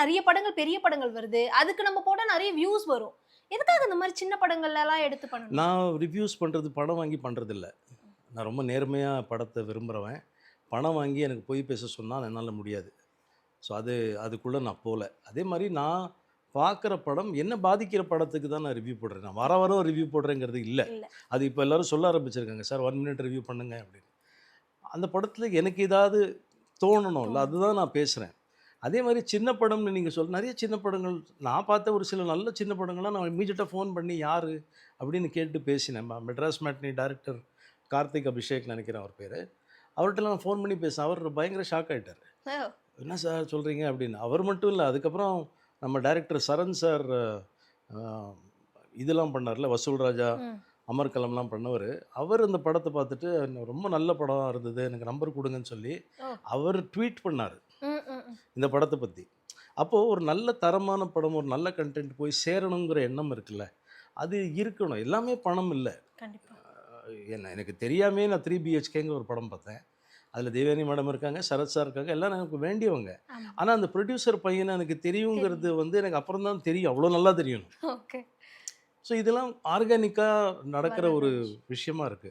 நெறைய படங்கள், பெரிய படங்கள் வருது. அதுக்கு நம்ம போட்டா நெறைய வியூஸ் வரும். எதுக்காக இந்த மாரி சின்ன படங்கள்லலாம் எடுத்து பண்ணணும்? நான் ரிவ்யூஸ் பண்ணுறது பணம் வாங்கி பண்ணுறதில்ல. நான் ரொம்ப நேர்மையா படத்த விரும்புறவன். பணம் வாங்கி எனக்கு பொய் பேச சொன்னா என்னால முடியாது. ஸோ அதுக்குள்ள நான் போல. அதே மாரி நான் பார்க்குற படம் என்ன பாதிக்கிற படத்துக்கு தான் நான் ரிவ்யூ போடுறேன். நான் வாரம் வாரம் ரிவ்யூ போடுறேங்கிறது இல்ல. இல்ல. அது இப்ப எல்லாரும் சொல்ல ஆரம்பிச்சிருக்காங்க. சார் 1 மினிட் ரிவ்யூ பண்ணுங்க அப்படின்னு. அந்த படத்துல எனக்கு ஏதாவது தோணணும்ல. தோணும். அதுதான் நான் பேசுறேன். அதே மாரி சின்ன படம்னு நீங்க நெறைய சின்ன படங்கள் நான் பார்த்த ஒரு சில நல்ல சின்ன படங்கள்லாம் நான் இம்மீடியட்டா ஃபோன் பண்ணி யாரு? அப்படின்னு கேட்டு பேசினேன். மெட்ராஸ் மேட்னி டைரக்டர் கார்த்திக் அபிஷேக் நெனைக்கிறேன் அவர் பேரு. அவர்ட்டலாம் நான் ஃபோன் பண்ணி பேசினேன். அவர் பயங்கர ஷாக் ஆயிட்டாரு. ஓ! "என்ன சார் சொல்றீங்க?" அப்படின்னு. அவர் மட்டும் இல்ல. அதுக்கப்புறம் நம்ம டைரக்டர் சரண் சார் அ இதெல்லாம் பண்ணார்ல, வசூல் ராஜா, ம். அமர்கலம்லாம் பண்ணவரு. அவர் அந்த படத்த பார்த்துட்டு, "ரொம்ப நல்ல படம் இருந்தது. எனக்கு நம்பர் குடுங்கன்னு" சொல்லி, ஓ! அவர் ட்வீட் பண்ணாரு, ம், ம், ம். இந்த படத்த பத்தி. அப்போ ஒரு நல்ல தரமான படம், ஒரு நல்ல கன்டென்ட் போய் சேரணுங்கிற எண்ணம் இருக்குல்ல, அது இருக்கணும். எல்லாமே பணம் இல்ல. கண்டிப்பா. எனக்கு தெரியாமயே நான் 3 பிஹெச்கேங்கிற ஒரு படம் பார்த்தேன். அதில தேவயானி மேடம் இருக்காங்க, சரத் சார் இருக்காங்க. எல்லாரும் எனக்கு வேண்டியவங்க. ஆமா. ஆனா, அந்த புரொடியூசர் பையன எனக்கு தெரியுங்கிறது தெரியும். வந்து எனக்கு அப்புறம் தான் தெரியும். அவ்வளோ நல்லா தெரியும். ஓகே. ஸோ இதெல்லாம் ஆர்கானிக்கா நடக்கிற வளர்ற ஒரு விஷயம். விஷயமா இருக்கு.